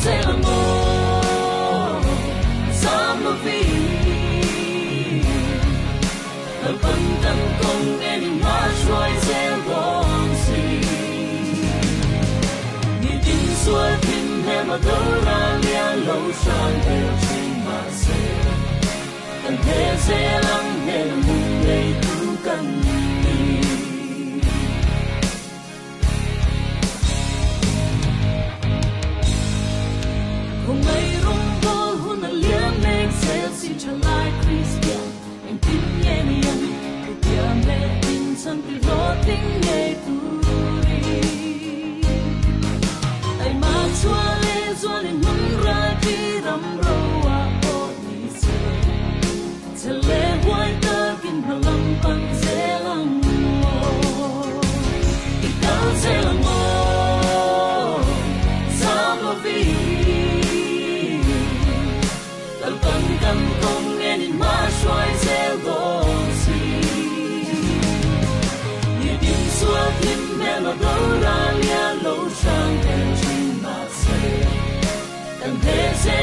say l'amor, sam lo vi. The bundan kong any march right say wrong see. Ni din suy pin hem a go ra lia lo shan hill ching ma say. Kan he say lang he la moon lay tu kan ni. Kung may rumbol hun na liang make sales si chalai Christian. And tin yen yan, kutya me in san pi roting ye turi. Ay machua le zwan in hun ra pi ram ro wa o ni se. Tele huay ta kin halam pan se lang mo. Ikaw se lang mo, sam lo vi. Kan kong en ma shuai se gong si. Ni din sua kim me la do ra lia lo shang en chin ma se. Kan he se